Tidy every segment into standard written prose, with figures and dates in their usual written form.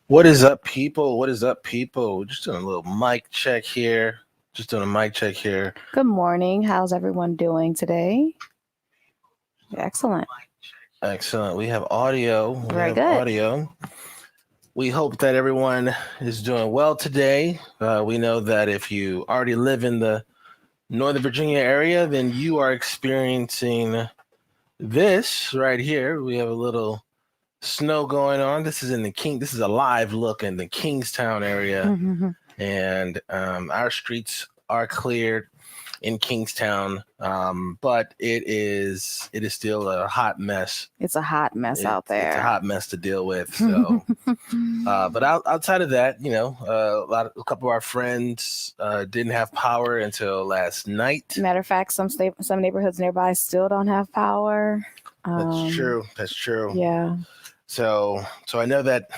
What is up, people? What is up, people? Just doing a little mic check here. Just doing a mic check here. Good morning. How's everyone doing today? Excellent. Excellent. We have audio. Very good. We hope that everyone is doing well today. We know that if you already live in the Northern Virginia area, then you are experiencing this right here. We have a little snow going on. This is This is a live look in the Kingstown area. And our streets are cleared in Kingstown, but it is still a hot mess. It's a hot mess out there. It's a hot mess to deal with. So, but outside of that, a couple of our friends didn't have power until last night. Matter of fact, some neighborhoods nearby still don't have power. That's true. Yeah. So I know that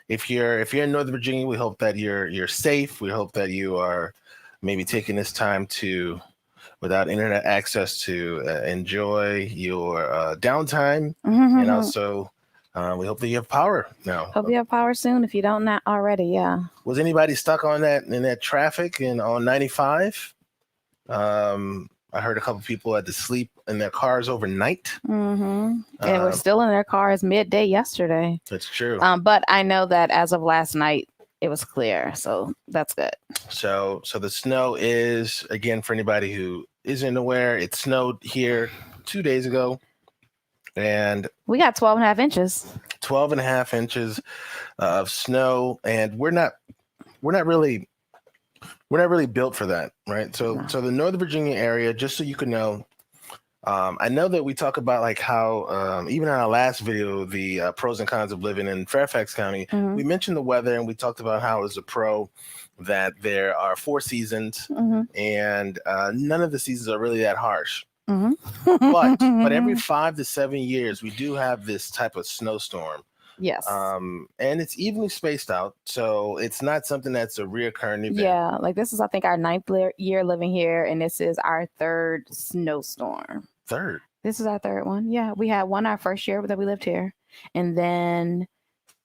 if you're in Northern Virginia, we hope that you're safe. We hope that you are maybe taking this time to, without internet access, to enjoy your downtime, and also we hope that you have power now. Hope you have power soon. If you don't not already, yeah. Was anybody stuck on that traffic on 95? I heard a couple people had to sleep in their cars overnight. And we're still in their cars midday yesterday. That's true. But I know that as of last night, it was clear, so that's good. So the snow is, again, for anybody who isn't aware, it snowed here 2 days ago, and we got 12 and a half inches. 12 and a half inches of snow, and we're not really built for that, right? So the Northern Virginia area, just so you can know, I know that we talk about like how even in our last video, the pros and cons of living in Fairfax County, we mentioned the weather, and we talked about how it's a pro that there are 4 seasons, and none of the seasons are really that harsh. But every 5 to 7 years, we do have this type of snowstorm. Yes. And it's evenly spaced out, so it's not something that's a reoccurring event. Yeah, like this is, I think, our 9th year living here, and this is our 3rd snowstorm. Third? This is our 3rd one. Yeah, we had one our first year that we lived here, and then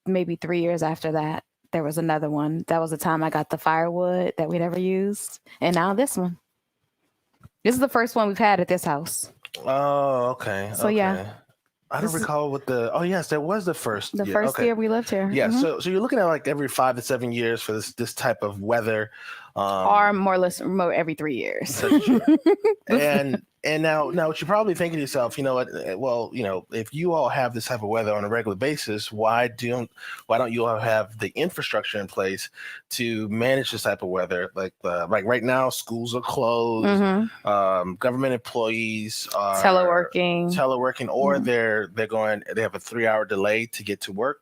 maybe 3 years after that, there was another one. That was the time I got the firewood that we'd ever used, and now this one. This is the first one we've had at this house. Oh, okay. So yeah. I don't recall what the. Oh yes, that was the first. The first year we lived here. Yeah. So you're looking at like every 5 to 7 years for this type of weather, or more or less every 3 years. And now what you're probably thinking to yourself, you know what? Well, if you all have this type of weather on a regular basis, why don't you all have the infrastructure in place to manage this type of weather? Like right now, schools are closed. Government employees are teleworking, or they have a 3-hour delay to get to work.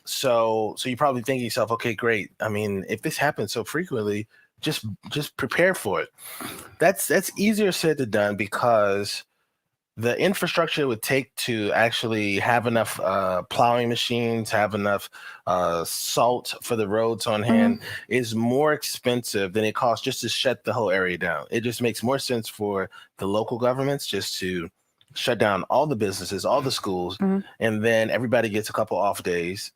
So you're probably thinking to yourself, okay, great. I mean, if this happens so frequently, just prepare for it. That's easier said than done, because the infrastructure it would take to actually have enough plowing machines, have enough salt for the roads on hand is more expensive than it costs just to shut the whole area down. It just makes more sense for the local governments just to shut down all the businesses, all the schools, and then everybody gets a couple off days.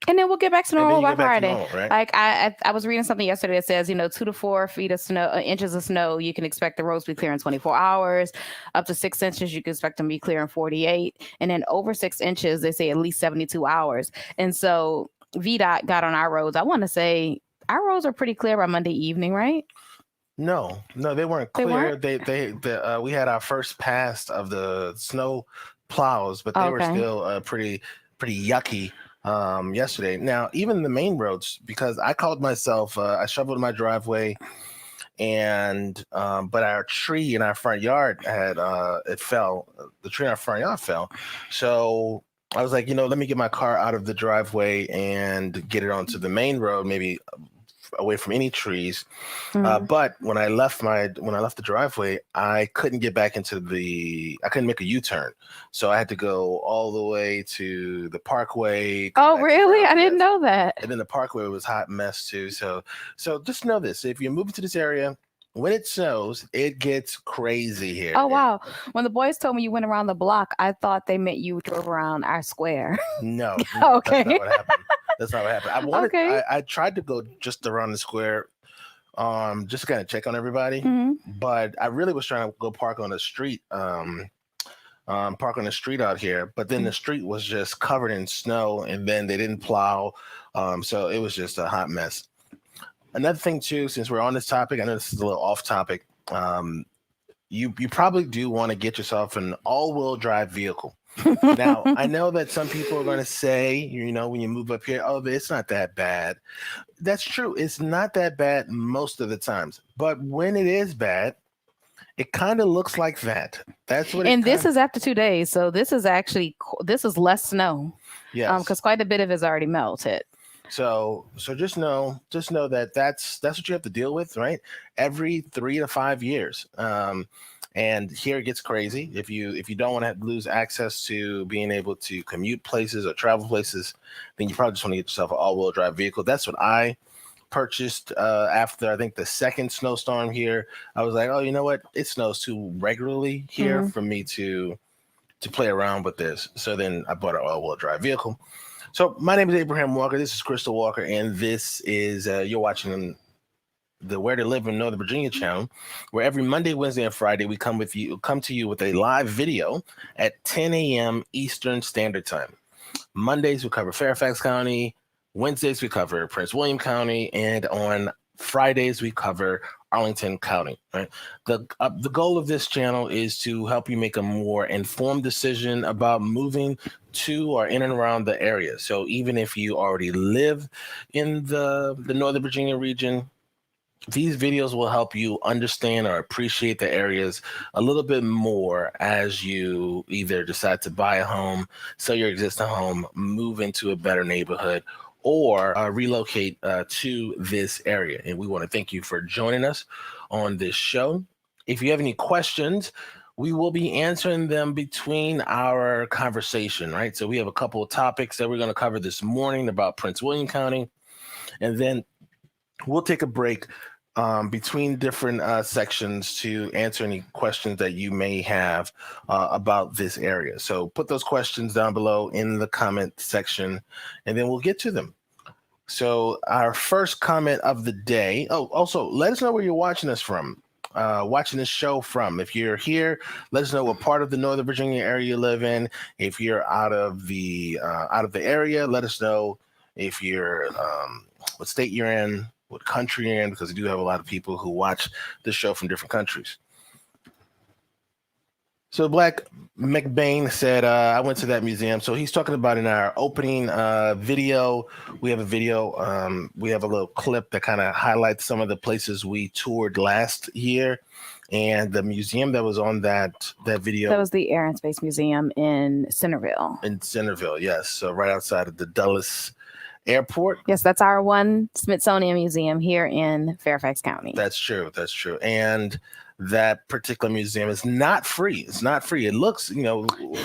And then we'll get back to normal by Friday. Normal, right? Like I was reading something yesterday that says, 2 to 4 feet of snow, inches of snow, you can expect the roads to be clear in 24 hours. Up to 6 inches, you can expect them to be clear in 48. And then over 6 inches, they say at least 72 hours. And so VDOT got on our roads. I want to say our roads are pretty clear by Monday evening, right? No, they weren't clear. We had our first pass of the snow plows, but they were still pretty yucky. Yesterday. Now, even the main roads, because I called myself, I shoveled my driveway, and but our tree in our front yard had it fell. The tree in our front yard fell. So I was like, let me get my car out of the driveway and get it onto the main road, maybe away from any trees. But when I left the driveway, I couldn't get back I couldn't make a U-turn. So I had to go all the way to the parkway. Oh, really? I didn't know that. And then the parkway was a hot mess too. So just know this: if you're moving to this area, when it snows, it gets crazy here. Oh, wow. When the boys told me you went around the block, I thought they meant you drove around our square. No. Okay. That's not what happened. That's not what happened. I wanted. Okay. I tried to go just around the square, just to kind of check on everybody. Mhm. But I really was trying to go park on the street. Park on the street out here, but then the street was just covered in snow, and then they didn't plow, so it was just a hot mess. Another thing too, since we're on this topic, I know this is a little off topic. You probably do want to get yourself an all-wheel drive vehicle. Now, I know that some people are going to say, when you move up here, oh, it's not that bad. That's true. It's not that bad most of the times. But when it is bad, it kind of looks like that. That's what. And this is after 2 days, so this is less snow. Yes. Because quite a bit of it is already melted. So just know that that's what you have to deal with, right? Every 3 to 5 years. And here it gets crazy. If you don't want to lose access to being able to commute places or travel places, then you probably just want to get yourself an all-wheel drive vehicle. That's what I purchased after I think the second snowstorm here. I was like, oh, you know what? It snows too regularly here for me to play around with this. So then I bought an all-wheel drive vehicle. So my name is Abraham Walker. This is Crystal Walker, and this is you're watching the Where to Live in Northern Virginia channel, where every Monday, Wednesday, and Friday we come to you with a live video at 10 a.m. Eastern Standard Time. Mondays we cover Fairfax County, Wednesdays we cover Prince William County, and on Fridays we cover Arlington County. Right. The goal of this channel is to help you make a more informed decision about moving to or in and around the area. So even if you already live in the Northern Virginia region, these videos will help you understand or appreciate the areas a little bit more as you either decide to buy a home, sell your existing home, move into a better neighborhood, or relocate to this area. And we want to thank you for joining us on this show. If you have any questions, we will be answering them between our conversation, right? So we have a couple of topics that we're going to cover this morning about Prince William County, and then we'll take a break between different sections to answer any questions that you may have about this area. So put those questions down below in the comment section, and then we'll get to them. So our first comment of the day. Oh, also let us know where you're watching us from. Watching this show from. If you're here, let us know what part of the Northern Virginia area you live in. If you're out of the area, let us know if you're what state you're in, what country you're in, because we do have a lot of people who watch this show from different countries. So Black McBain said, I went to that museum. So he's talking about in our opening video, we have a video, we have a little clip that kind of highlights some of the places we toured last year. And the museum that was on that video. That was the Air and Space Museum in Centerville. In Centerville, yes. So right outside of the Dulles Airport. Yes, that's our one Smithsonian museum here in Fairfax County. That's true. And that particular museum is not free. It's not free. It looks,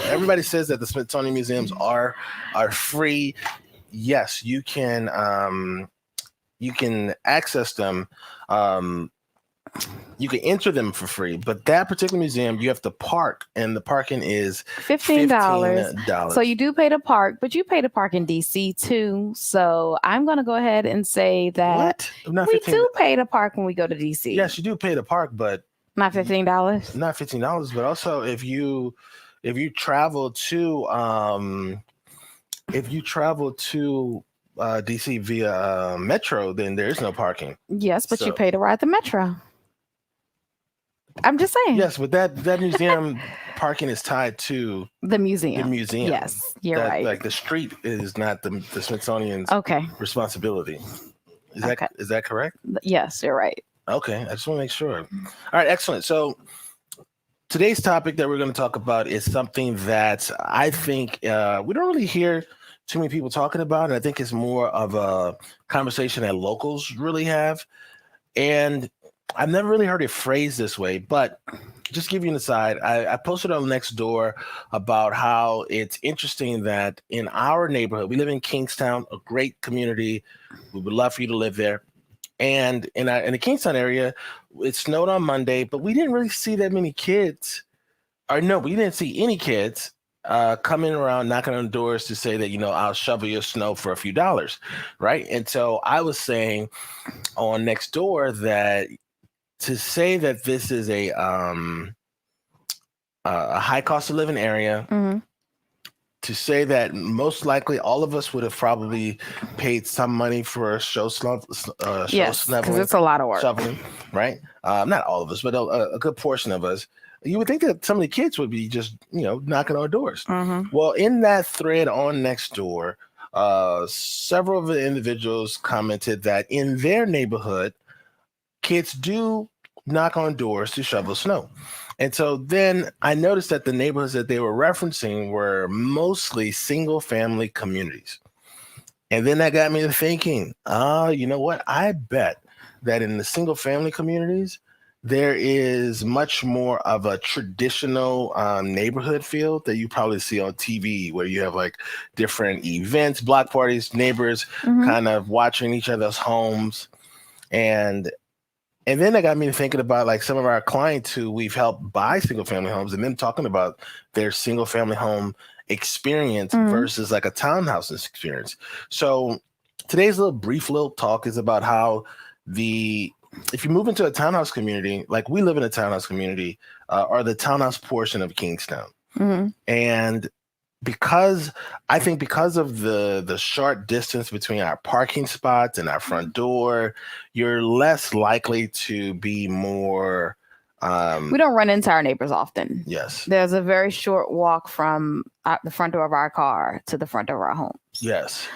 everybody says that the Smithsonian museums are free. Yes, you can access them. You can enter them for free, but that particular museum, you have to park, and the parking is $15. So you do pay to park, but you pay to park in DC too. So I'm going to go ahead and say that we do pay to park when we go to DC. Yes, you do pay to park, but not $15. Not $15, but also if you travel to DC via metro, then there's no parking. Yes, but you pay to ride the metro. I'm just saying. Yes, but that museum parking is tied to the museum. Yes, you're right. Like the street is not the Smithsonian's responsibility. Is that correct? Yes, you're right. Okay, I just want to make sure. All right, excellent. So today's topic that we're going to talk about is something that I think we don't really hear too many people talking about, and I think it's more of a conversation that locals really have. And I've never really heard it phrased this way, but just give you an aside. I posted on Nextdoor about how it's interesting that in our neighborhood, we live in Kingstown, a great community. We would love for you to live there. And in the Kingstown area, it snowed on Monday, but we didn't really see that many kids. Or no, we didn't see any kids coming around knocking on doors to say that, I'll shovel your snow for a few dollars, right? And so I was saying on next door that to say that this is a high cost of living area, Mm-hmm. to say that most likely all of us would have probably paid some money for a show Yes, because shoveling, it's a lot of work. right? Not all of us, but a good portion of us. You would think that some of the kids would be just, knocking on doors. Mm-hmm. Well, in that thread on Nextdoor, several of the individuals commented that in their neighborhood, kids do knock on doors to shovel snow. And so then I noticed that the neighborhoods that they were referencing were mostly single family communities. And then that got me to thinking, you know what? I bet that in the single family communities, there is much more of a traditional neighborhood feel that you probably see on TV, where you have like different events, block parties, neighbors Mm-hmm. kind of watching each other's homes. And then that got me to thinking about like some of our clients who we've helped buy single family homes, and them talking about their single family home experience versus like a townhouses experience. So today's brief little talk is about how if you move into a townhouse community, like we live in a townhouse community, or the townhouse portion of Kingstown. Mm-hmm. And I think because of the short distance between our parking spots and our front door, you're less likely to be more. We don't run into our neighbors often. Yes. There's a very short walk from the front door of our car to the front door of our home. Yes.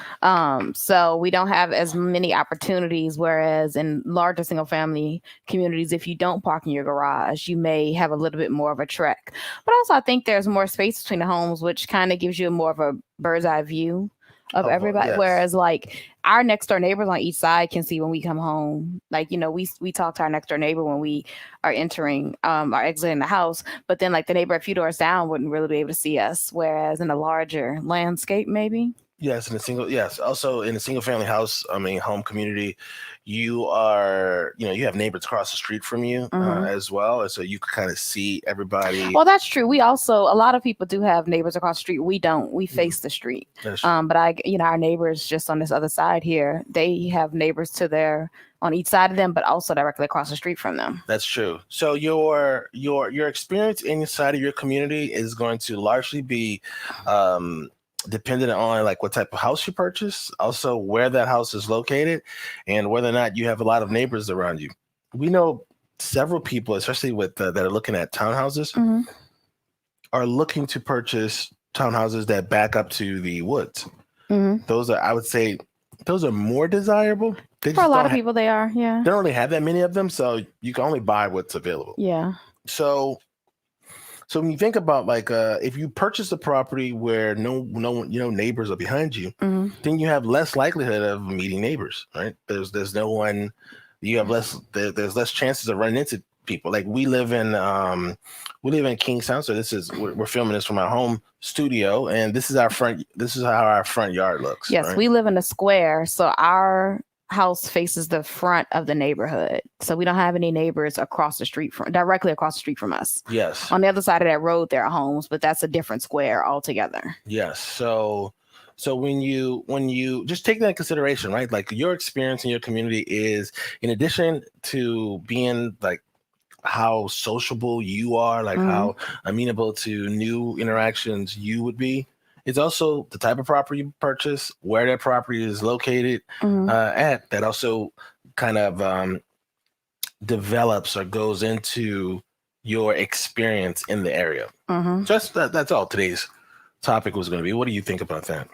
So we don't have as many opportunities, whereas in larger single family communities, if you don't park in your garage, you may have a little bit more of a trek. But also I think there's more space between the homes, which kind of gives you more of a bird's eye view of everybody. Yes. Whereas like our next door neighbors on each side can see when we come home. Like, we talk to our next door neighbor when we are entering or exiting the house, but then like the neighbor a few doors down wouldn't really be able to see us. Whereas in a larger landscape, maybe. Yes, also in a single family house, home community, you have neighbors across the street from you as well. And so you can kind of see everybody. Well, that's true. A lot of people do have neighbors across the street. We don't. We face the street. But our neighbors just on this other side here, they have neighbors on each side of them, but also directly across the street from them. That's true. So your experience inside of your community is going to largely be dependent on like what type of house you purchase, also where that house is located, and whether or not you have a lot of neighbors around you. We know several people, especially that are looking at townhouses, are looking to purchase townhouses that back up to the woods. Those are, I would say, more desirable. For a lot of people, they are. Yeah. They don't really have that many of them, so you can only buy what's available. Yeah. So when you think about like if you purchase a property where no neighbors are behind you, then you have less likelihood of meeting neighbors, right? There's no one. You have there's less chances of running into people. Like we live in Kingstown, so we're filming this from our home studio, and this is how our front yard looks. Yes, right? We live in a square, so our house faces the front of the neighborhood, so we don't have any neighbors directly across the street from us. Yes. On the other side of that road, there are homes, but that's a different square altogether. Yes. So when you just take that into consideration, right? Like your experience in your community is, in addition to being like how sociable you are, like how amenable to new interactions you would be, it's also the type of property you purchase, where that property is located at, that also kind of develops or goes into your experience in the area. Just that's all today's topic was going to be. What do you think about that?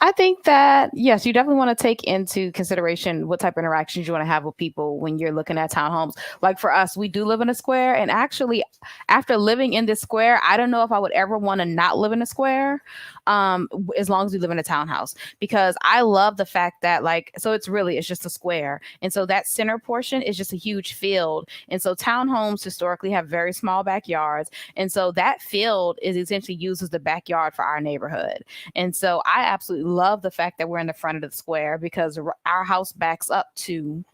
I think that, yes, you definitely want to take into consideration what type of interactions you want to have with people when you're looking at townhomes. Like for us, we do live in a square. And actually, after living in this square, I don't know if I would ever want to not live in a square as long as we live in a townhouse, because I love the fact that it's just a square. And so that center portion is just a huge field. And so townhomes historically have very small backyards. And so that field is essentially used as the backyard for our neighborhood. And so I absolutely love the fact that we're in the front of the square, because our house backs up to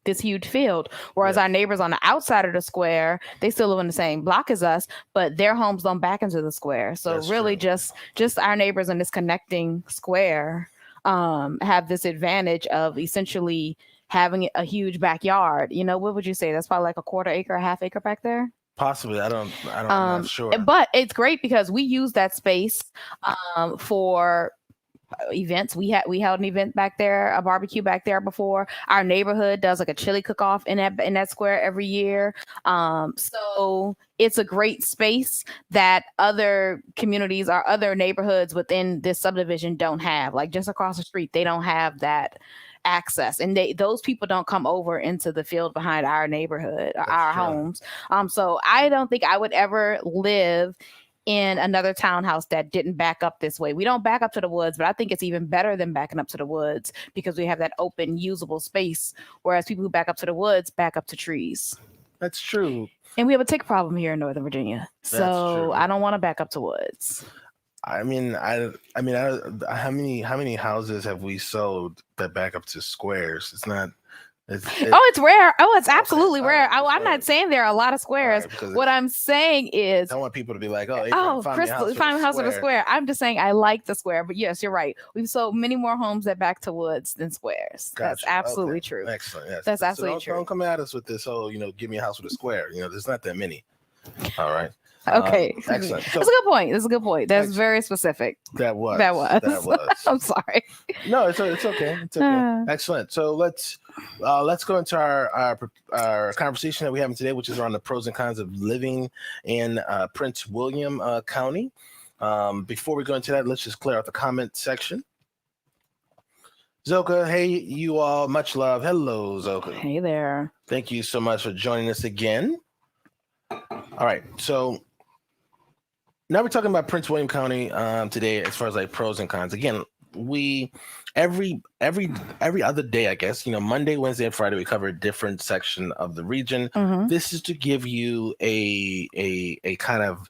this huge field. Whereas Yeah. our neighbors on the outside of the square, they still live in the same block as us, but their homes don't back into the square. So That's really true. just our neighbors in this connecting square have this advantage of essentially having a huge backyard. You know, what would you say? That's probably like a quarter acre, a half acre back there. Possibly. I'm not sure. But it's great because we use that space for events. We held an event back there, a barbecue back there before. Our neighborhood does like a chili cook-off in that square every year. So it's a great space that other communities or other neighborhoods within this subdivision don't have. Like just across the street, they don't have that access, and those people don't come over into the field behind our neighborhood or our homes. So I don't think I would ever live in another townhouse that didn't back up this way. We don't back up to the woods, but I think it's even better than backing up to the woods because we have that open, usable space. Whereas people who back up to the woods back up to trees. That's true. And we have a tick problem here in Northern Virginia. So I don't want to back up to woods. I mean, how many houses have we sold that back up to squares? It's not. It's rare. Oh, it's absolutely okay. rare. Right. I'm not saying there are a lot of squares. What I'm saying is, I don't want people to be like, Crystal, find a house with a square. I'm just saying I like the square, but yes, you're right. We've sold many more homes that back to woods than squares. Gotcha. That's absolutely true. Excellent. Yes. That's absolutely true. Don't come at us with this whole, give me a house with a square. There's not that many. All right. Okay. Excellent. So, that's a good point. That's very specific. That was. I'm sorry. No, it's okay. It's okay. Excellent. So let's go into our conversation that we have today, which is around the pros and cons of living in Prince William County. Before we go into that, let's just clear out the comment section. Zoka, hey, you all, much love. Hello, Zoka. Hey there. Thank you so much for joining us again. All right, so now we're talking about Prince William County today, as far as like pros and cons. Again, we every other day, I guess, Monday, Wednesday, and Friday, we cover a different section of the region. Mm-hmm. This is to give you a kind of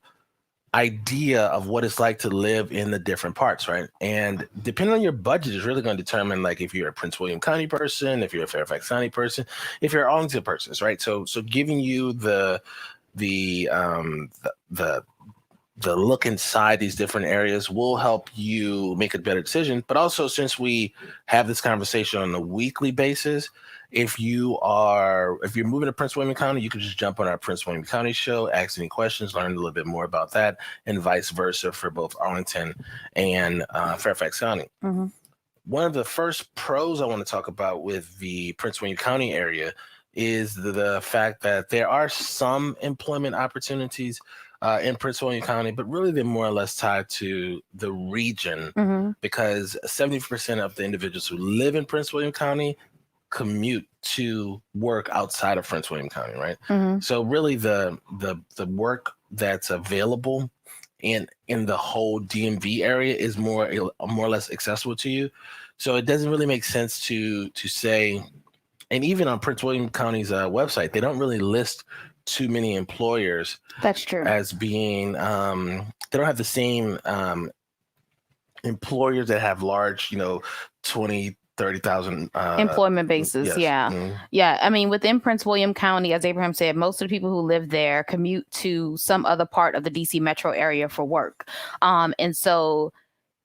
idea of what it's like to live in the different parts, right? And depending on your budget is really going to determine like if you're a Prince William County person, if you're a Fairfax County person, if you're Arlington persons, right? So giving you the look inside these different areas will help you make a better decision. But also, since we have this conversation on a weekly basis, if you're moving to Prince William County, you can just jump on our Prince William County show, ask any questions, learn a little bit more about that, and vice versa for both Arlington and Fairfax County. Mm-hmm. One of the first pros I want to talk about with the Prince William County area is the fact that there are some employment opportunities in Prince William County, but really they're more or less tied to the region, mm-hmm. because 70% of the individuals who live in Prince William County commute to work outside of Prince William County, right? Mm-hmm. So really the work that's available in the whole DMV area is more or less accessible to you. So it doesn't really make sense to say, and even on Prince William County's website, they don't really list too many employers. That's true. As being, they don't have the same employers that have large, 20, 30,000 employment bases. Yes. Yeah. Mm-hmm. Yeah. I mean, within Prince William County, as Abraham said, most of the people who live there commute to some other part of the DC metro area for work. And so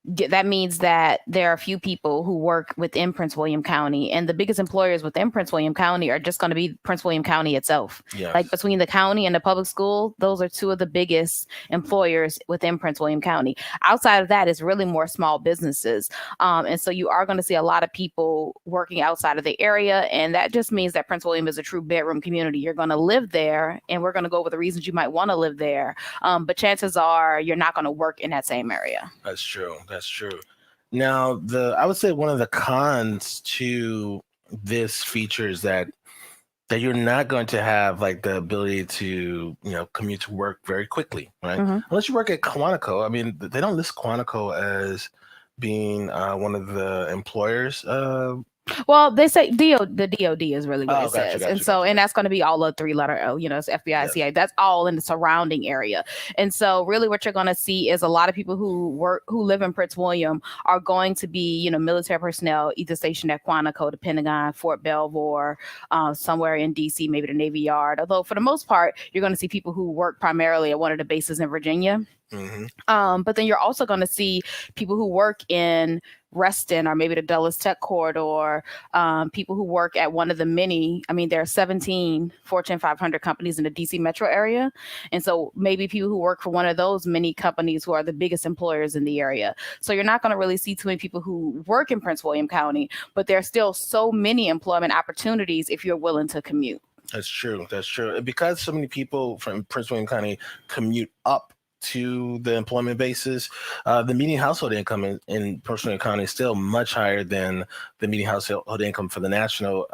that means that there are a few people who work within Prince William County, and the biggest employers within Prince William County are just going to be Prince William County itself. Yes. Like between the county and the public school, those are two of the biggest employers within Prince William County. Outside of that is really more small businesses. And so you are going to see a lot of people working outside of the area. And that just means that Prince William is a true bedroom community. You're going to live there, and we're going to go over the reasons you might want to live there. But chances are you're not going to work in that same area. That's true. Now, I would say one of the cons to this feature is that you're not going to have like the ability to, commute to work very quickly, right? Mm-hmm. Unless you work at Quantico. I mean, they don't list Quantico as being one of the employers Well, they say the DOD is really what Oh, it says. And so, gotcha. and that's going to be all the three-letter O, it's FBI, Yes. CIA. That's all in the surrounding area. And so really what you're going to see is a lot of people who live in Prince William are going to be, military personnel either stationed at Quantico, the Pentagon, Fort Belvoir, somewhere in DC, maybe the Navy Yard. Although for the most part, you're going to see people who work primarily at one of the bases in Virginia. But then you're also going to see people who work in Reston or maybe the Dulles Tech Corridor, people who work at one of the there are 17 Fortune 500 companies in the DC metro area. And so maybe people who work for one of those many companies who are the biggest employers in the area. So you're not going to really see too many people who work in Prince William County, but there are still so many employment opportunities if you're willing to commute. That's true. Because so many people from Prince William County commute up to the employment bases, the median household income in Prince William County is still much higher than the median household income for the national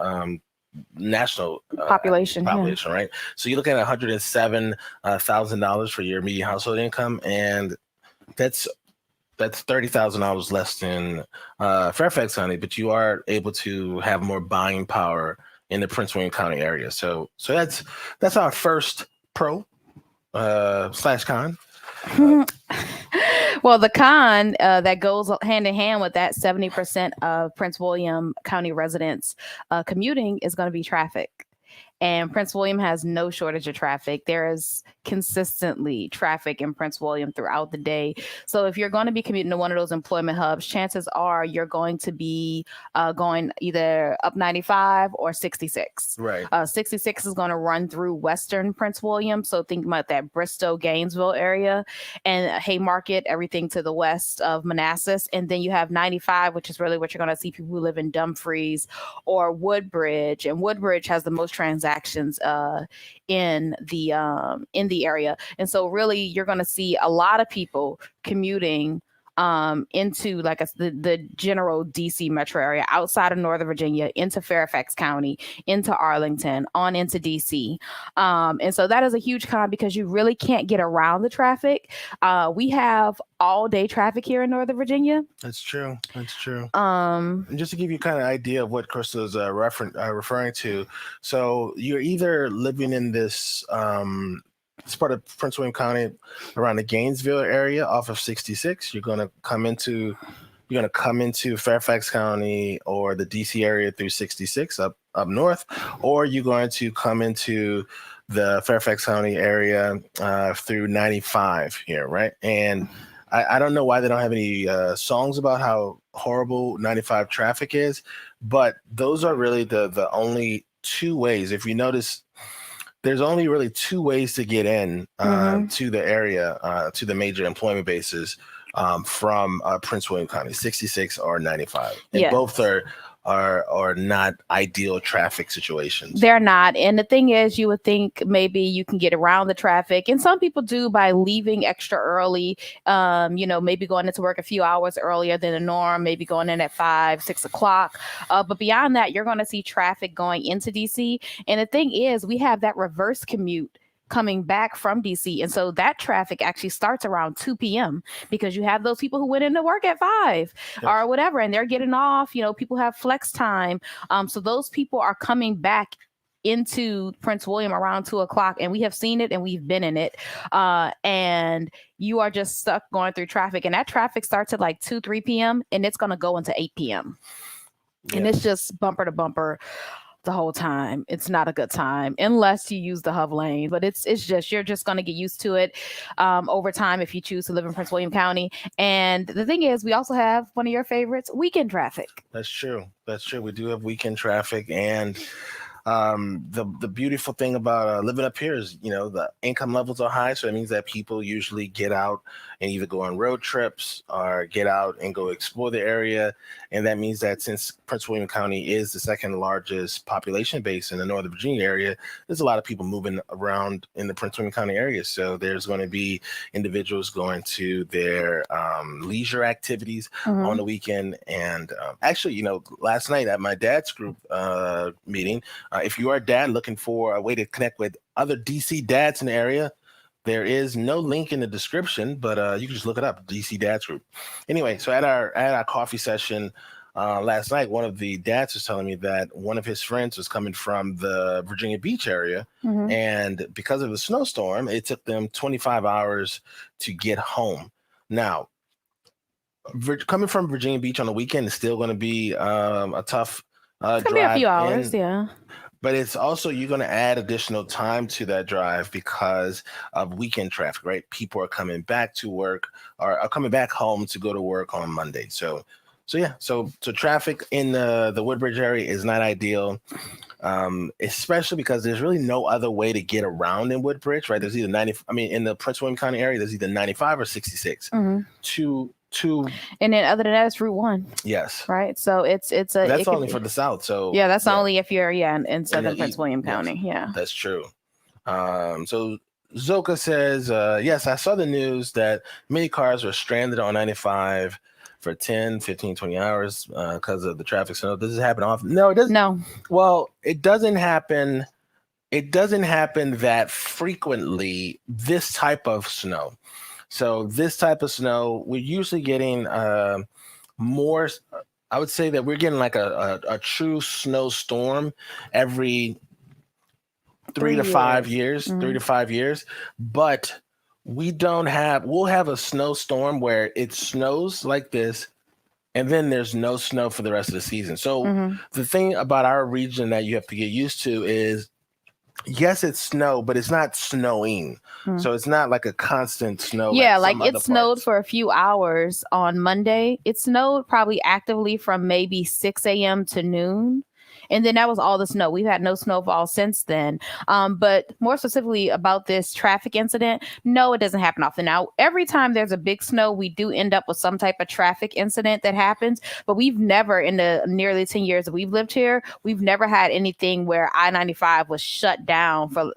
population, right? So you're looking at $107,000 for your median household income, and that's $30,000 less than Fairfax County, but you are able to have more buying power in the Prince William County area. So that's our first pro / con. Well, the con that goes hand in hand with that 70% of Prince William County residents commuting is going to be traffic. And Prince William has no shortage of traffic. There is consistently traffic in Prince William throughout the day. So if you're going to be commuting to one of those employment hubs, chances are you're going to be going either up 95 or 66. Right. 66 is going to run through Western Prince William. So think about that Bristol, Gainesville area, and Haymarket, everything to the west of Manassas. And then you have 95, which is really what you're going to see people who live in Dumfries or Woodbridge. And Woodbridge has the most transactions in the area. And so really you're going to see a lot of people commuting into the general DC metro area, outside of Northern Virginia, into Fairfax County, into Arlington, on into DC. And so that is a huge con because you really can't get around the traffic. We have all day traffic here in Northern Virginia. That's true. And just to give you kind of idea of what Crystal's referring to. So you're either living in this it's part of Prince William County around the Gainesville area off of 66. You're going to come into Fairfax County or the DC area through 66 up north, or you're going to come into the Fairfax County area through 95 here, right? And I don't know why they don't have any songs about how horrible 95 traffic is, but those are really the only two ways. If you notice, there's only really two ways to get in to the area, to the major employment bases from Prince William County, 66 or 95. And both are not ideal traffic situations. They're not. And the thing is, you would think maybe you can get around the traffic. And some people do by leaving extra early, maybe going into work a few hours earlier than the norm, maybe going in at 5, 6 o'clock. But beyond that, you're going to see traffic going into DC. And the thing is, we have that reverse commute coming back from DC. And so that traffic actually starts around 2 p.m. because you have those people who went into work at 5 or whatever, and they're getting off, people have flex time. So those people are coming back into Prince William around 2 o'clock, and we have seen it and we've been in it. And you are just stuck going through traffic, and that traffic starts at like 2, 3 p.m. and it's going to go into 8 p.m. And it's just bumper to bumper the whole time. It's not a good time unless you use the hub lane, but it's just, you're just going to get used to it over time if you choose to live in Prince William County. And the thing is, we also have one of your favorites, weekend traffic. That's true. We do have weekend traffic, and the beautiful thing about living up here is, the income levels are high. So it means that people usually get out and either go on road trips or get out and go explore the area. And that means that since Prince William County is the second largest population base in the Northern Virginia area, there's a lot of people moving around in the Prince William County area. So there's going to be individuals going to their leisure activities on the weekend. And actually, last night at my dad's group meeting, if you are a dad looking for a way to connect with other DC dads in the area, there is no link in the description, but you can just look it up, DC Dads Group. Anyway, so at our coffee session, last night, one of the dads was telling me that one of his friends was coming from the Virginia Beach area, and because of the snowstorm, it took them 25 hours to get home. Now, coming from Virginia Beach on the weekend is still going to be a tough It's gonna drive be a few hours, in, yeah. but it's also you're going to add additional time to that drive because of weekend traffic, right? People are coming back to work or are coming back home to go to work on Monday. So traffic in the Woodbridge area is not ideal, especially because there's really no other way to get around in Woodbridge, right? There's either in the Prince William County area, there's either 95 or 66. And then other than that, it's Route 1. Yes. Right. So that's only for the South. So yeah, that's only if you're in southern Prince William County. Yeah, that's true. So Zoka says, yes, I saw the news that many cars were stranded on 95 for 10, 15, 20 hours because of the traffic. So does this happen often? No, it doesn't. No. Well, it doesn't happen. It doesn't happen that frequently, this type of snow. So this type of snow, we're usually getting more. I would say that we're getting like a true snowstorm every 3 to 5 years, 3 to 5 years. But we'll have a snowstorm where it snows like this, and then there's no snow for the rest of the season. So the thing about our region that you have to get used to is, yes, it's snow, but it's not snowing. So it's not like a constant snow. Yeah, like it snowed for a few hours on Monday. It snowed probably actively from maybe 6 a.m. to noon. And then that was all the snow. We've had no snowfall since then. But more specifically about this traffic incident, no, it doesn't happen often. Now, every time there's a big snow, we do end up with some type of traffic incident that happens. But we've never, in the nearly 10 years that we've lived here, we've never had anything where I-95 was shut down for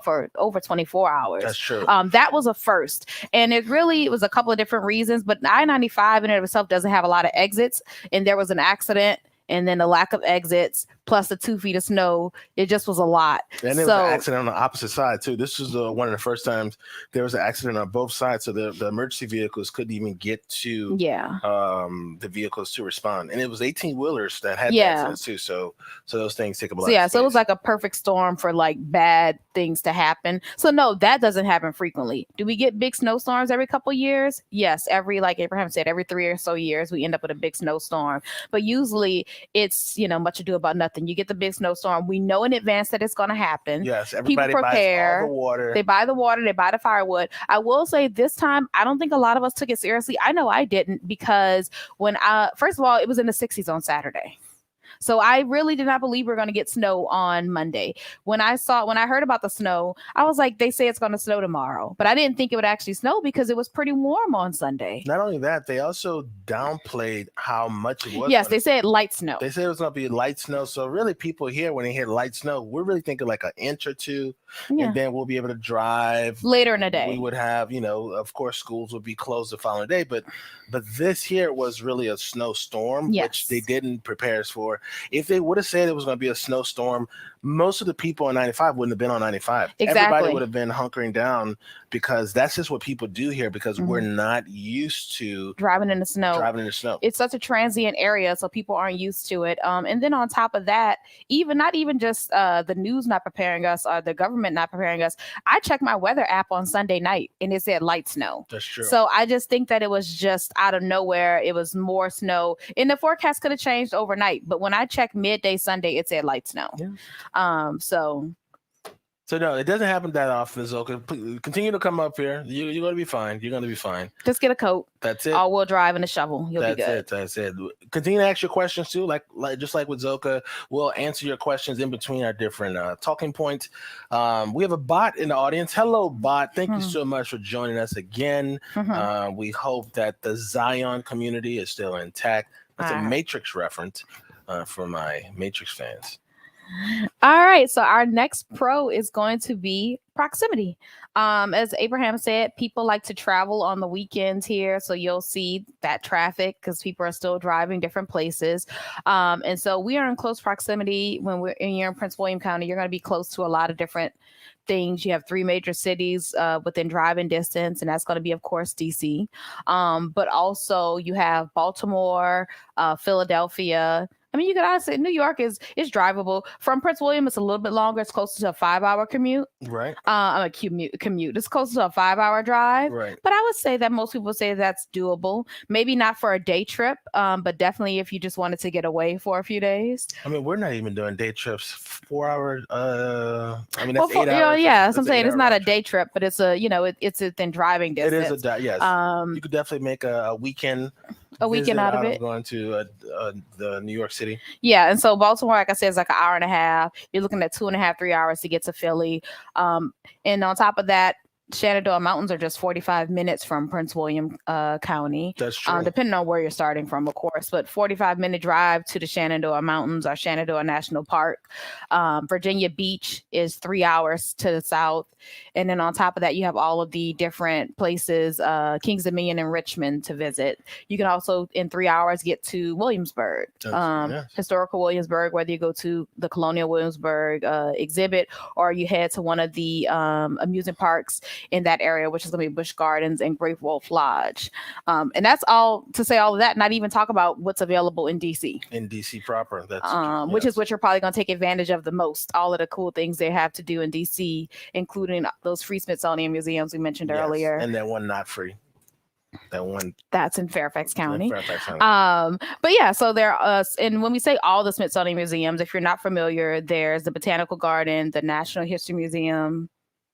for over 24 hours. That's true. That was a first. And it was a couple of different reasons, but I-95 in and of itself doesn't have a lot of exits. And there was an accident. And then the lack of exits plus the 2 feet of snow, it just was a lot. And there was an accident on the opposite side too. This was one of the first times there was an accident on both sides. So the emergency vehicles couldn't even get to the vehicles to respond. And it was 18-wheelers that had the accidents too. So those things take up a lot of space. So it was like a perfect storm for like bad things to happen. So no, that doesn't happen frequently. Do we get big snowstorms every couple of years? Yes, like Abraham said, every 3 or so years we end up with a big snowstorm. But usually it's much ado about nothing. You get the big snowstorm. We know in advance that it's going to happen. Yes, everybody prepare. Buys all the water. They buy the water. They buy the firewood. I will say this time, I don't think a lot of us took it seriously. I know I didn't, because first of all, it was in the 60s on Saturday. So I really did not believe we were going to get snow on Monday. When I heard about the snow, I was like, they say it's going to snow tomorrow, but I didn't think it would actually snow because it was pretty warm on Sunday. Not only that, they also downplayed how much it was. Yes, they said light snow. They said it was going to be light snow. So really, people here, when they hear light snow, we're really thinking like an inch or two, and then we'll be able to drive later in the day. We would have, of course, schools would be closed the following day, but this here was really a snowstorm, which they didn't prepare us for. If they would have said it was going to be a snowstorm, most of the people on 95 wouldn't have been on 95. Exactly. Everybody would have been hunkering down, because that's just what people do here, because we're not used to driving in the snow. It's such a transient area, so people aren't used to it. And then on top of that, not even just the news not preparing us or the government not preparing us, I checked my weather app on Sunday night and it said light snow. That's true. So I just think that it was just out of nowhere. It was more snow, and the forecast could have changed overnight. But when I checked midday Sunday, it said light snow. Yeah. So no, it doesn't happen that often, Zoka. Continue to come up here. You're going to be fine. You're going to be fine. Just get a coat. That's it. All-wheel drive and a shovel. You'll be good. That's it. Continue to ask your questions too. Just like with Zoka, we'll answer your questions in between our different talking points. We have a bot in the audience. Hello, bot. Thank you so much for joining us again. We hope that the Zion community is still intact. That's a Matrix reference for my Matrix fans. All right. So our next pro is going to be proximity. As Abraham said, people like to travel on the weekends here. So you'll see that traffic because people are still driving different places. And so we are in close proximity when you're in Prince William County. You're going to be close to a lot of different things. You have 3 major cities within driving distance, and that's going to be, of course, DC. But also you have Baltimore, Philadelphia. I mean, you could honestly, New York is drivable from Prince William. It's a little bit longer. It's closer to a 5-hour commute. Right. A commute. It's closer to a 5-hour drive. Right. But I would say that most people say that's doable. Maybe not for a day trip, but definitely if you just wanted to get away for a few days. I mean, we're not even doing day trips. 4 hours. I mean, that's Well, 8 hours. Yeah, so I'm saying it's 8-hour not a trip. day trip, but it's it's within driving It distance. is yes. You could definitely make a weekend. A weekend out of it. Going to the New York City. Yeah, and so Baltimore, like I said, is like an hour and a half. You're looking at 2.5, 3 hours to get to Philly. And on top of that, Shenandoah Mountains are just 45 minutes from Prince William County. That's true. Depending on where you're starting from, of course, but 45-minute drive to the Shenandoah Mountains or Shenandoah National Park. Virginia Beach is 3 hours to the south. And then on top of that, you have all of the different places, Kings Dominion and Richmond to visit. You can also, in 3 hours, get to Williamsburg, Yes. historical Williamsburg, whether you go to the Colonial Williamsburg exhibit or you head to one of the amusement parks in that area, which is going to be Busch Gardens and Great Wolf Lodge. And that's all to say all of that, not even talk about what's available in DC. In DC proper. That's which is what you're probably going to take advantage of the most. All of the cool things they have to do in DC, including those free Smithsonian museums we mentioned earlier. And that one not free. That one that's in Fairfax County. County. But yeah, so there are and when we say all the Smithsonian museums, if you're not familiar, there's the Botanical Garden, the National History Museum.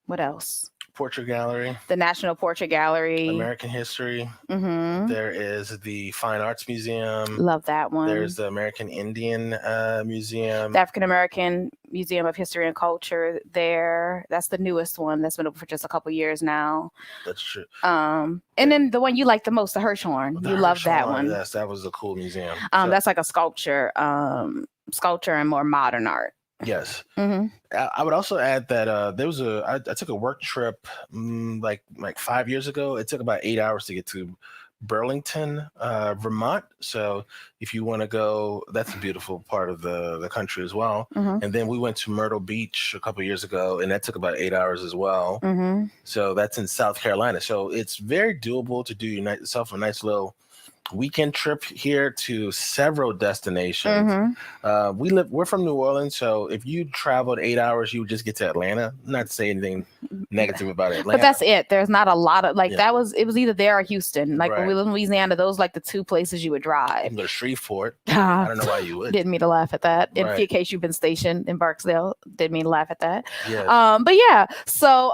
What else? Portrait Gallery, the National Portrait Gallery, American History. There is the Fine Arts Museum. Love that one. There's the American Indian Museum. The African American Museum of History and Culture. That's the newest one. That's been open for just a couple years now. That's true. And then the one you like the most, the Hirshhorn. You love that one. Yes, that was a cool museum. That's like a sculpture and more modern art. Yes. I would also add that I took a work trip like 5 years ago. It took about 8 hours to get to Burlington, Vermont. So if you want to go, that's a beautiful part of the country as well. And then we went to Myrtle Beach a couple of years ago, and that took about 8 hours as well. So that's in South Carolina. So it's very doable to do yourself a nice little weekend trip here to several destinations. We're from New Orleans, so if you traveled 8 hours, you would just get to Atlanta. Not to say anything negative about Atlanta, but that's it. There's not a lot of it was either there or Houston. Like when we live in Louisiana, those like the two places you would drive. You can go to Shreveport. I don't know why you would. Didn't mean to laugh at that. In case you've been stationed in Barksdale, didn't mean to laugh at that. Yes. But yeah, so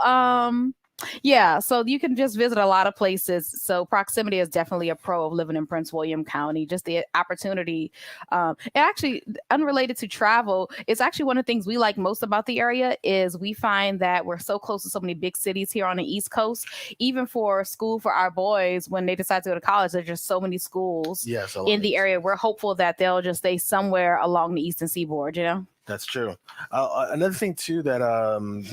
yeah, so you can just visit a lot of places. So proximity is definitely a pro of living in Prince William County. Just the opportunity. And actually, unrelated to travel, it's actually one of the things we like most about the area is we find that we're so close to so many big cities here on the East Coast. Even for school for our boys, when they decide to go to college, there's just so many schools in the area. We're hopeful that they'll just stay somewhere along the Eastern Seaboard, That's true. Another thing, too, that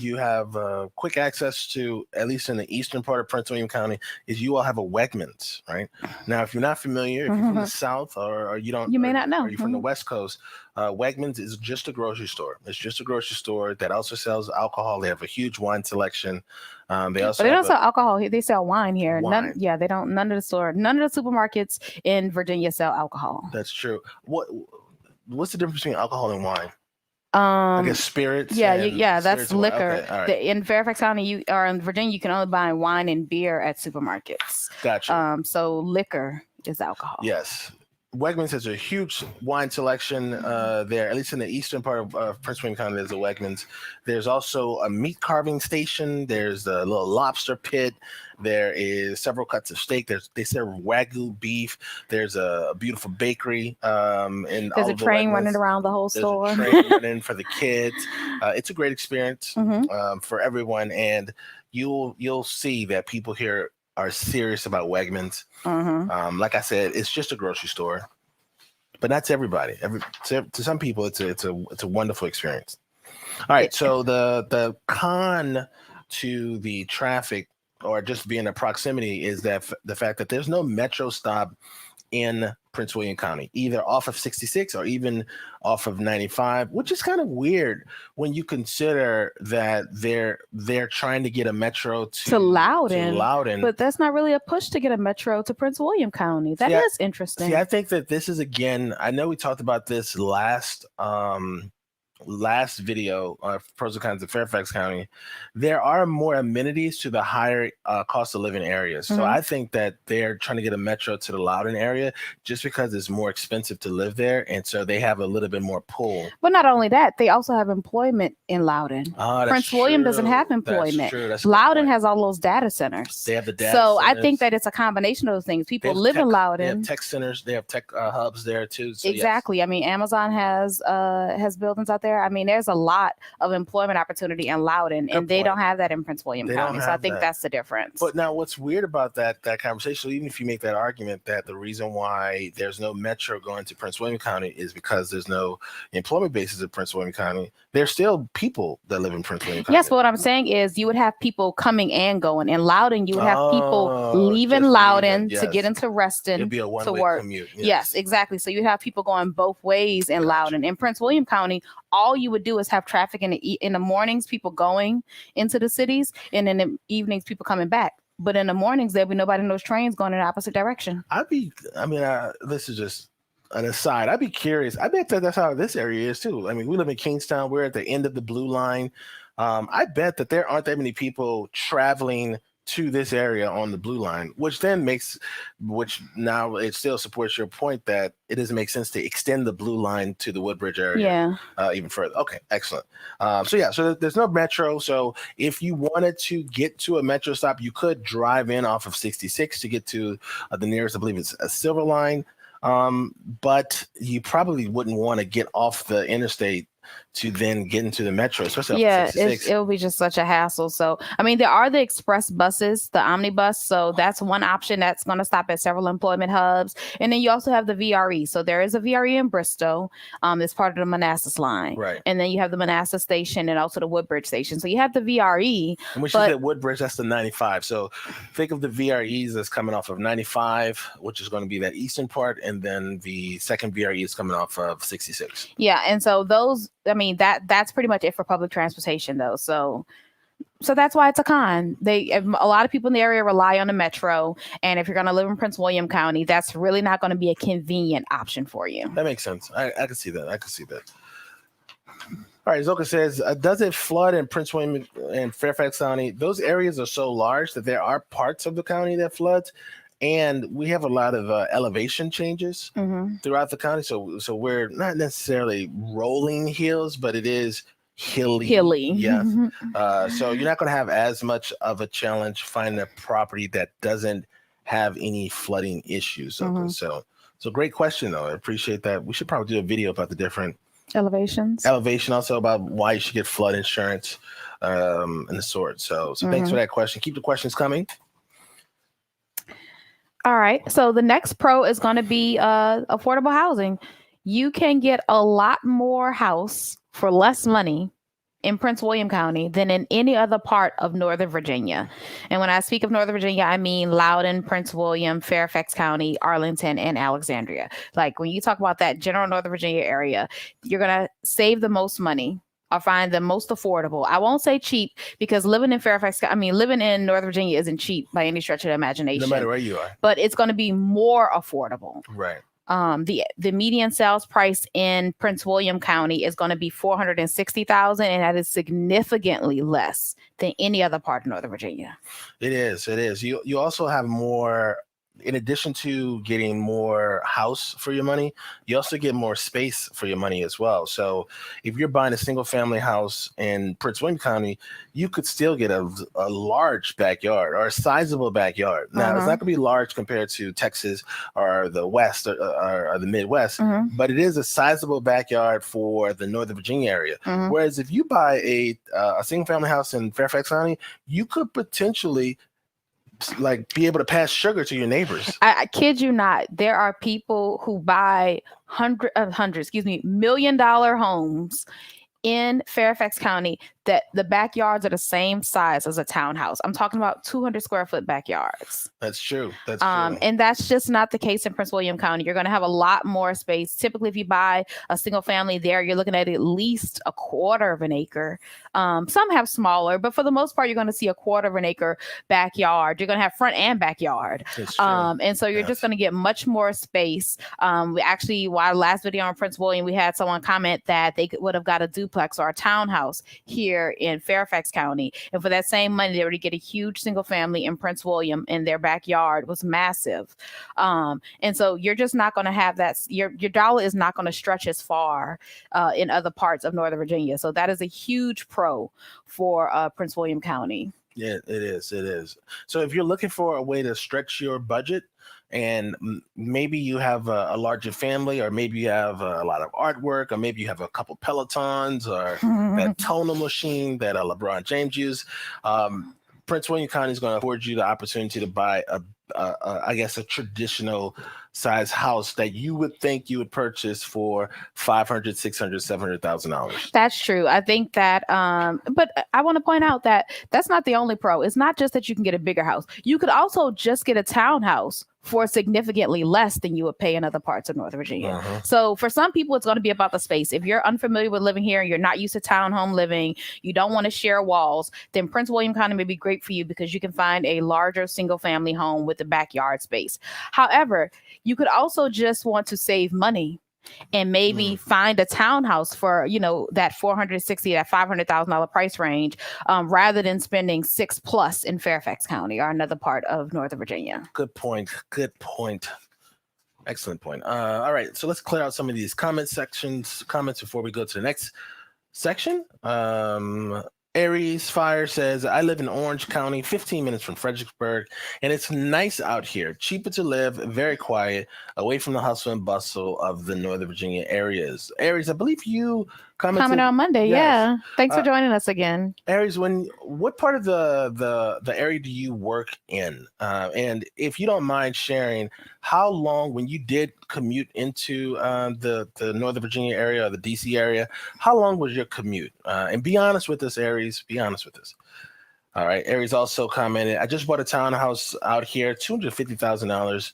you have quick access to, at least in the eastern part of Prince William County, is you all have a Wegmans, right? Now, if you're not familiar, if you're from the South or you don't, you may not know. Or you're from the West Coast, Wegmans is just a grocery store. It's just a grocery store that also sells alcohol. They have a huge wine selection. They don't sell alcohol here. They sell wine here. Wine. They don't. None of the supermarkets in Virginia sell alcohol. That's true. What's the difference between alcohol and wine? I guess spirits. That's liquor. Okay, right. In Fairfax County, or in Virginia, you can only buy wine and beer at supermarkets. Gotcha. So liquor is alcohol. Yes. Wegmans has a huge wine selection there, at least in the eastern part of Prince William County. There's a Wegmans. There's also a meat carving station. There's a little lobster pit. There is several cuts of steak. They serve Wagyu beef. There's a beautiful bakery. And there's a train running around the whole store. There's a train running for the kids. It's a great experience for everyone, and you'll see that people here are serious about Wegmans. Like I said, it's just a grocery store. but not to everybody. To some people, it's a wonderful experience. All right, so the con to the traffic or just being in proximity is that the fact that there's no metro stop in Prince William County, either off of 66 or even off of 95, which is kind of weird when you consider that they're trying to get a metro to Loudoun. But that's not really a push to get a metro to Prince William County. That is interesting. See, I think that this is, again, I know we talked about this last video, pros and cons of Fairfax County. There are more amenities to the higher cost of living areas. So I think that they're trying to get a metro to the Loudoun area just because it's more expensive to live there. And so they have a little bit more pull. But not only that, they also have employment in Loudoun. Prince William doesn't have employment. That's true. That's Loudoun has all those data centers. They have the data centers. I think that it's a combination of those things. People live in Loudoun. They have tech centers. They have tech hubs there too. So exactly. Yes. I mean, Amazon has buildings out there. I mean, there's a lot of employment opportunity in Loudoun, and they don't have that in Prince William County. So I think that's the difference. But now what's weird about that conversation, even if you make that argument that the reason why there's no metro going to Prince William County is because there's no employment bases in Prince William County, there's still people that live in Prince William County. Yes, but what I'm saying is you would have people coming and going. In Loudoun, you would have people leaving Loudoun to get into Reston. It'd be a one-way to work. Commute. Yes, exactly. So you'd have people going both ways in Loudoun. In Prince William County, all you would do is have traffic in the mornings, people going into the cities, and in the evenings, people coming back. But in the mornings, there'll be nobody in those trains going in the opposite direction. This is just an aside. I'd be curious. I bet that's how this area is too. I mean, we live in Kingstown. We're at the end of the blue line. I bet that there aren't that many people traveling to this area on the blue line, which now it still supports your point that it doesn't make sense to extend the blue line to the Woodbridge area even further. Okay, excellent. So there's no metro. So if you wanted to get to a metro stop, you could drive in off of 66 to get to the nearest, I believe it's a Silver Line. But you probably wouldn't want to get off the interstate to then get into the metro, especially it'll be just such a hassle. So I mean, there are the express buses, the omnibus, so that's one option that's going to stop at several employment hubs. And then you also have the VRE. So there is a VRE in Bristol. It's part of the Manassas line, right? And then you have the Manassas station and also the Woodbridge station. So you have the VRE. And when she said Woodbridge, that's the 95. So think of the VREs as coming off of 95, which is going to be that eastern part, and then the second VRE is coming off of 66. Yeah, and so those, I mean, that's pretty much it for public transportation, though. So that's why it's a con. A lot of people in the area rely on the metro, and if you're going to live in Prince William County, that's really not going to be a convenient option for you. That makes sense. I can see that. All right, Zoka says, does it flood in Prince William and Fairfax County? Those areas are so large that there are parts of the county that floods. And we have a lot of elevation changes throughout the county. So we're not necessarily rolling hills, but it is hilly. Yes. So you're not going to have as much of a challenge finding a property that doesn't have any flooding issues. So great question, though. I appreciate that. We should probably do a video about the different elevation, also about why you should get flood insurance and the sort. So thanks for that question. Keep the questions coming. All right. So the next pro is going to be affordable housing. You can get a lot more house for less money in Prince William County than in any other part of Northern Virginia. And when I speak of Northern Virginia, I mean Loudoun, Prince William, Fairfax County, Arlington, and Alexandria. Like when you talk about that general Northern Virginia area, you're going to save the most money or find the most affordable. I won't say cheap because living in Northern Virginia isn't cheap by any stretch of the imagination. No matter where you are. But it's going to be more affordable. Right. The median sales price in Prince William County is going to be $460,000, and that is significantly less than any other part of Northern Virginia. It is. You also have more. In addition to getting more house for your money, you also get more space for your money as well. So if you're buying a single family house in Prince William County, you could still get a large backyard or a sizable backyard. Now, it's not going to be large compared to Texas or the West or the Midwest, but it is a sizable backyard for the Northern Virginia area. Whereas if you buy a single family house in Fairfax County, you could potentially be able to pass sugar to your neighbors. I kid you not. There are people who buy million-dollar homes in Fairfax County that the backyards are the same size as a townhouse. I'm talking about 200 square foot backyards. That's true. That's true. And that's just not the case in Prince William County. You're going to have a lot more space. Typically, if you buy a single family there, you're looking at least a quarter of an acre. Some have smaller, but for the most part, you're going to see a quarter of an acre backyard. You're going to have front and backyard. And so you're just going to get much more space. We actually, while last video on Prince William, we had someone comment that they would have got a duplex or a townhouse here in Fairfax County. And for that same money, they were to get a huge single family in Prince William, and their backyard was massive. And so you're just not going to have that. Your dollar is not going to stretch as far in other parts of Northern Virginia. So that is a huge pro for Prince William County. Yeah, it is. It is. So if you're looking for a way to stretch your budget, and maybe you have a larger family, or maybe you have a lot of artwork, or maybe you have a couple Pelotons, or that tonal machine that LeBron James used, Prince William County is going to afford you the opportunity to buy I guess, a traditional size house that you would think you would purchase for $500,000, $600,000, $700,000. That's true. I think that, but I want to point out that that's not the only pro. It's not just that you can get a bigger house. You could also just get a townhouse for significantly less than you would pay in other parts of Northern Virginia. So for some people, it's going to be about the space. If you're unfamiliar with living here, you're not used to townhome living, you don't want to share walls, then Prince William County may be great for you because you can find a larger single family home with the backyard space. However, you could also just want to save money and maybe find a townhouse for, that $460,000, that $500,000 price range, rather than spending $6+ in Fairfax County or another part of Northern Virginia. Good point. Good point. Excellent point. All right, so let's clear out some of these comments before we go to the next section. Aries Fire says, I live in Orange County, 15 minutes from Fredericksburg, and it's nice out here. Cheaper to live, very quiet, away from the hustle and bustle of the Northern Virginia areas. Aries, I believe you commented on Monday. Yes. Yeah. Thanks for joining us again. Aries, what part of the area do you work in? And if you don't mind sharing, how long, when you did commute into the Northern Virginia area or the DC area, how long was your commute? And be honest with us, Aries. Be honest with us. All right. Aries also commented, I just bought a townhouse out here, $250,000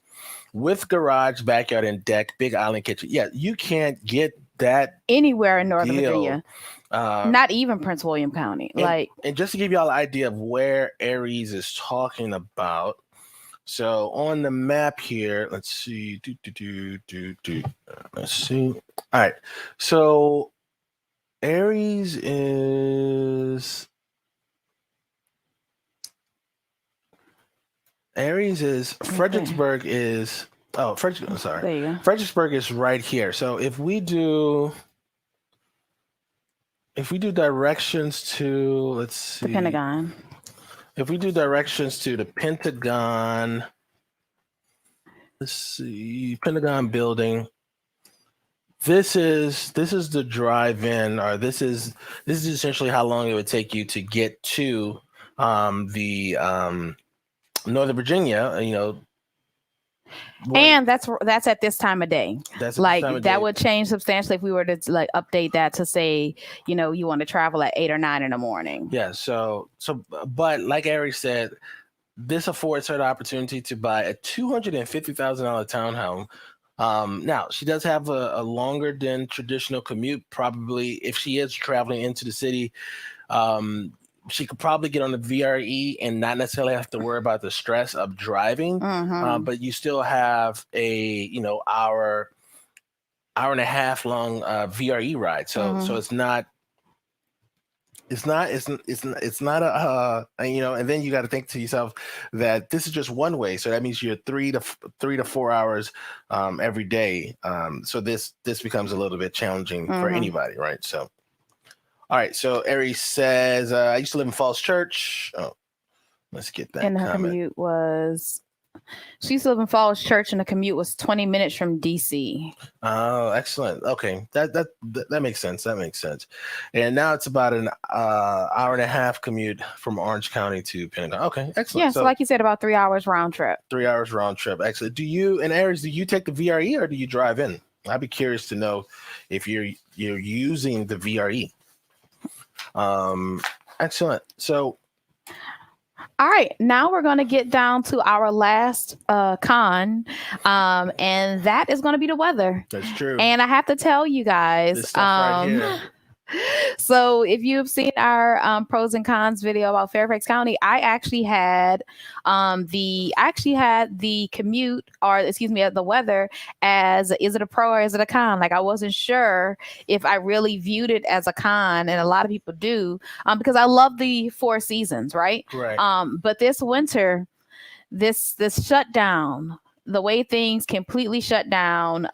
with garage, backyard, and deck, big island kitchen. Yeah, you can't get that anywhere in Northern deal. Virginia. Not even Prince William County. And just to give y'all an idea of where Aries is talking about. So on the map here, let's see. Let's see. All right. So Aries is Fredericksburg is sorry. There you go. Fredericksburg is right here. So if we do directions to, let's see, the Pentagon. If we do directions to the Pentagon, let's see, Pentagon building. This is the drive-in, or this is essentially how long it would take you to get to the Northern Virginia, and that's at this time of day. That would change substantially if we were to update that to say, you want to travel at 8 or 9 in the morning. Yeah. But like Aries said, this affords her the opportunity to buy a $250,000 townhome. Now she does have a longer than traditional commute. Probably if she is traveling into the city, she could probably get on the VRE and not necessarily have to worry about the stress of driving. But you still have a hour and a half long VRE ride. So it's not and then you got to think to yourself that this is just one way. So that means you're 3 to 4 hours every day. So this becomes a little bit challenging for anybody, right? So. All right, so Aries says, I used to live in Falls Church. Oh, let's get that. And her commute was, she used to live in Falls Church, and the commute was 20 minutes from DC. Oh, excellent. Okay, that makes sense. That makes sense. And now it's about an hour and a half commute from Orange County to Pentagon. Okay, excellent. Yeah, so like you said, about 3 hours round trip. 3 hours round trip. Excellent. Aries, do you take the VRE or do you drive in? I'd be curious to know if you're using the VRE. Excellent. So, all right, now we're going to get down to our last con, and that is going to be the weather. that's true. And I have to tell you guys, This stuff right here. so if you've seen our pros and cons video about Fairfax County, I actually had the commute, or excuse me, the weather as, is it a pro or is it a con? Like, I wasn't sure if I really viewed it as a con, and a lot of people do, because I love the 4 seasons, right? Right. But this winter, this shutdown, the way things completely shut down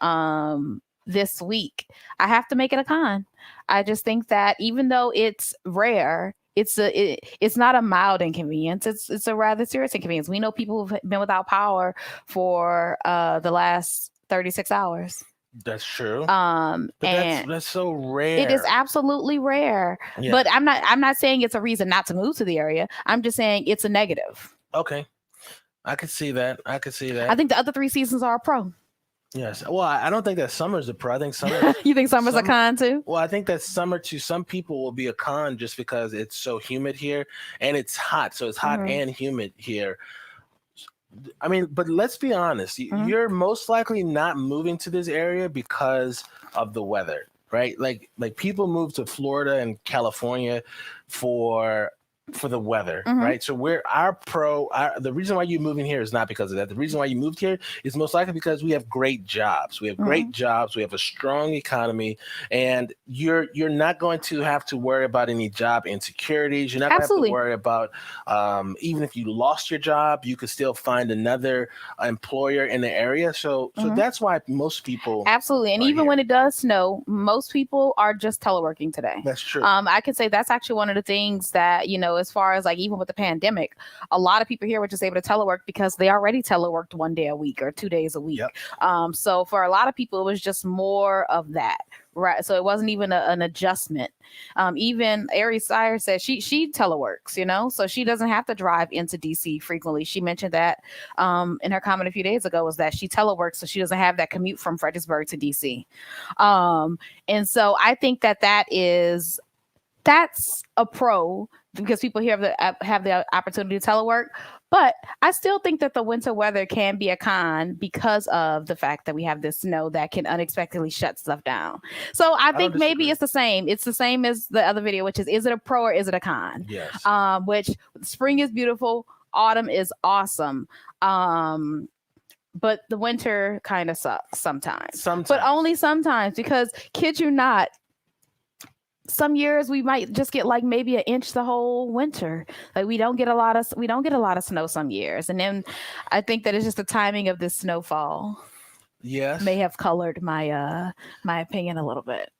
this week, I have to make it a con. I just think that even though it's rare, it's not a mild inconvenience. It's a rather serious inconvenience. We know people who've been without power for the last 36 hours. That's true. And that's so rare. It is absolutely rare. Yeah. But I'm not saying it's a reason not to move to the area. I'm just saying it's a negative. Okay. I could see that. I think the other 3 seasons are a pro. Yes. Well, I don't think that summer's a pro. I think summer. You think summer's a con too? Well, I think that summer to some people will be a con just because it's so humid here and it's hot. So it's hot and humid here. I mean, but let's be honest. You're most likely not moving to this area because of the weather, right? Like people move to Florida and California for the weather, right? So the reason why you're moving here is not because of that. The reason why you moved here is most likely because we have great jobs. We have great jobs. We have a strong economy, and you're not going to have to worry about any job insecurities. You're not going to have to worry about even if you lost your job, you could still find another employer in the area. So that's why most people absolutely. And even when it does snow, most people are just teleworking today. That's true. I could say that's actually one of the things that, as far as like even with the pandemic, a lot of people here were just able to telework because they already teleworked 1 day a week or 2 days a week. Yep. So for a lot of people, it was just more of that. Right. So it wasn't even an adjustment. Even Ari Sire said she teleworks, so she doesn't have to drive into DC frequently. She mentioned that in her comment a few days ago, was that she teleworks, so she doesn't have that commute from Fredericksburg to DC. And so I think that's a pro because people here have the opportunity to telework. But I still think that the winter weather can be a con because of the fact that we have this snow that can unexpectedly shut stuff down. So I think maybe it's the same. It's the same as the other video, which is it a pro or is it a con? Yes. Which spring is beautiful. Autumn is awesome. But the winter kind of sucks sometimes. But only sometimes, because kid you not, some years we might just get like maybe an inch the whole winter. Like we don't get a lot of snow some years. And then I think that it's just the timing of this snowfall. Yes. May have colored my opinion a little bit.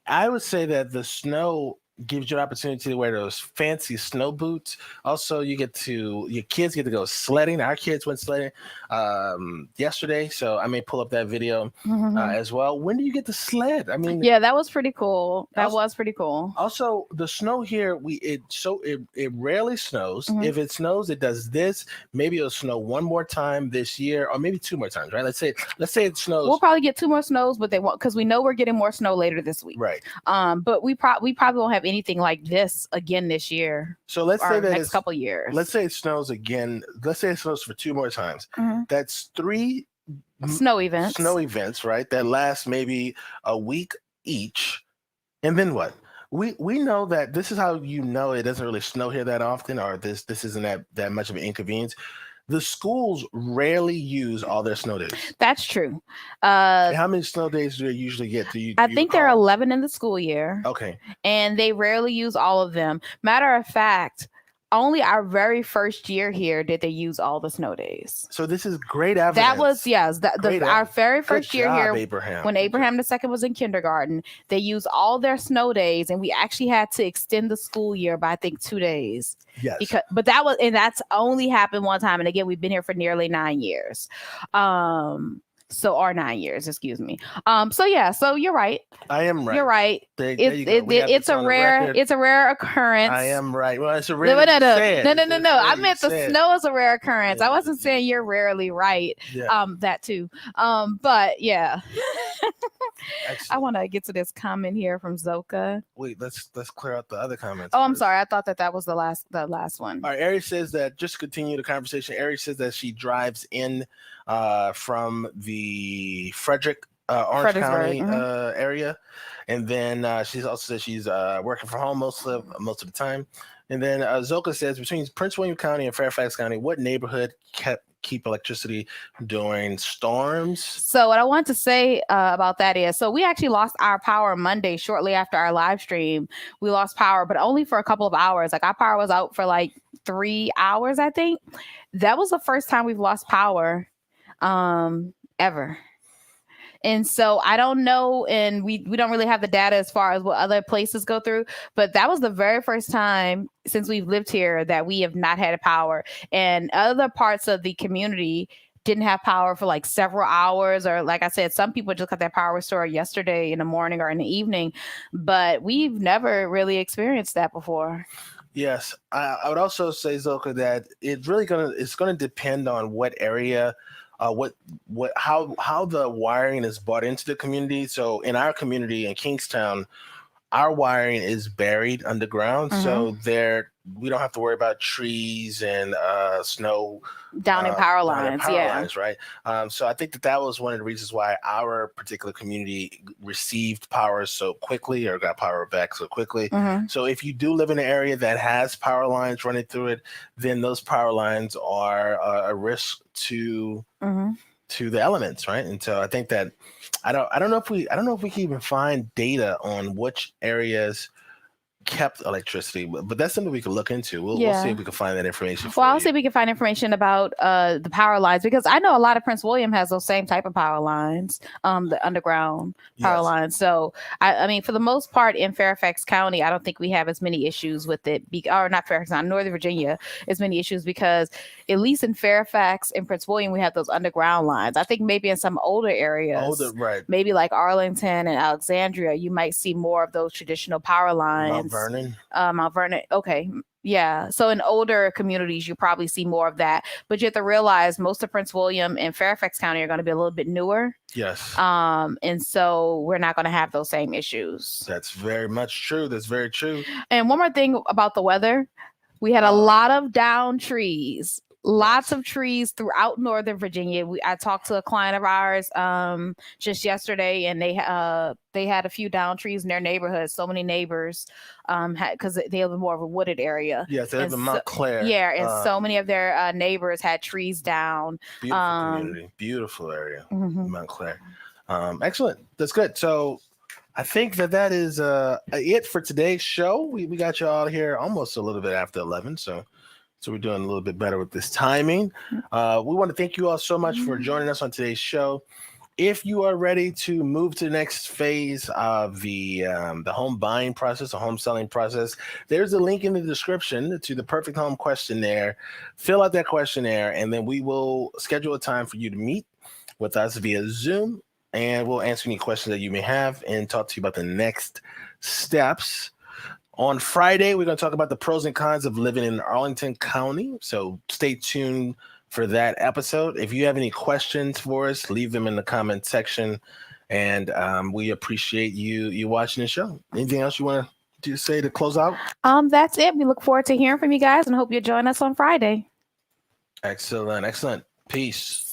I would say that the snow gives you an opportunity to wear those fancy snow boots. Also, your kids get to go sledding. Our kids went sledding yesterday, so I may pull up that video as well. When do you get to sled? I mean, yeah, that was pretty cool. Was pretty cool. Also, the snow here, it rarely snows. If it snows, it does this. Maybe it'll snow one more time this year, or maybe 2 more times. Right? Let's say it snows. We'll probably get 2 more snows, but they won't, because we know we're getting more snow later this week. Right. But we probably won't have anything like this again this year. So let's say that next couple years. Let's say it snows again. Let's say it snows for 2 more times. That's 3 snow events, right? That last maybe a week each. And then what? We know that this is how it doesn't really snow here that often, or this isn't that much of an inconvenience. The schools rarely use all their snow days. That's true. How many snow days do they usually get? I think there are 11 in the school year. Okay. And they rarely use all of them. Matter of fact, only our very first year here did they use all the snow days. So this is great evidence. That was, yes. Our very first year here, Abraham. When Abraham II was in kindergarten, they used all their snow days, and we actually had to extend the school year by, I think, 2 days. Yes. But that's only happened one time. And again, we've been here for nearly 9 years. So, or 9 years, excuse me. So yeah, so you're right. I am right. You're right. There you go. It's a rare occurrence. I am right. Well, it's a No. rare. No. I meant the snow is a rare occurrence. I wasn't saying you're rarely right. Yeah. That too. But yeah. Excellent. I want to get to this comment here from Zoka. Wait, let's clear out the other comments. Oh, I'm sorry. I thought that was the last one. All right. Ari says that, just to continue the conversation, Ari says that she drives in from the Orange County area, and then she's also said she's working from home most of the time. And then Zoka says, between Prince William County and Fairfax County, what neighborhood keep electricity during storms? So what I want to say about that is, so we actually lost our power Monday shortly after our live stream. We lost power, but only for a couple of hours. Like, our power was out for like 3 hours, I think. That was the first time we've lost power ever. And so I don't know, and we don't really have the data as far as what other places go through, but that was the very first time since we've lived here that we have not had power. And other parts of the community didn't have power for like several hours, or like I said, some people just got their power restored yesterday in the morning or in the evening, but we've never really experienced that before. Yes, I would also say, Zoka, that it's gonna depend on what area. How the wiring is brought into the community. So in our community in Kingstown, our wiring is buried underground. So we don't have to worry about trees and snow down in power lines. Right. So I think that was one of the reasons why our particular community received power so quickly, or got power back so quickly. So if you do live in an area that has power lines running through it, then those power lines are a risk to the elements, right? And so I think that I don't know if we can even find data on which areas kept electricity, but that's something we could look into. We'll see if we can find that information. I'll see if we can find information about the power lines, because I know a lot of Prince William has those same type of power lines, the underground power lines. So I mean, for the most part in Fairfax County, I don't think we have as many issues with it, or not Fairfax, not Northern Virginia, as many issues, because at least in Fairfax and Prince William, we have those underground lines. I think maybe in some older areas, maybe like Arlington and Alexandria, you might see more of those traditional power lines. Mount Vernon. Okay. Yeah. So in older communities, you probably see more of that. But you have to realize most of Prince William and Fairfax County are going to be a little bit newer. Yes. And so we're not going to have those same issues. That's very much true. That's very true. And one more thing about the weather. We had a lot of downed trees. Lots of trees throughout Northern Virginia. I talked to a client of ours just yesterday, and they had a few down trees in their neighborhood. So many neighbors because they live in more of a wooded area. Yes, they live in Montclair. Yeah, and so many of their neighbors had trees down. Beautiful community, beautiful area, Montclair. Excellent. That's good. So I think that is it for today's show. We got you all here almost a little bit after 11, so we're doing a little bit better with this timing. We want to thank you all so much for joining us on today's show. If you are ready to move to the next phase of the home buying process, the home selling process, there's a link in the description to the Perfect Home Questionnaire. Fill out that questionnaire, and then we will schedule a time for you to meet with us via Zoom, and we'll answer any questions that you may have and talk to you about the next steps. On Friday, we're going to talk about the pros and cons of living in Arlington County. So stay tuned for that episode. If you have any questions for us, leave them in the comment section. And we appreciate you watching the show. Anything else you want to say to close out? That's it. We look forward to hearing from you guys and hope you join us on Friday. Excellent. Peace.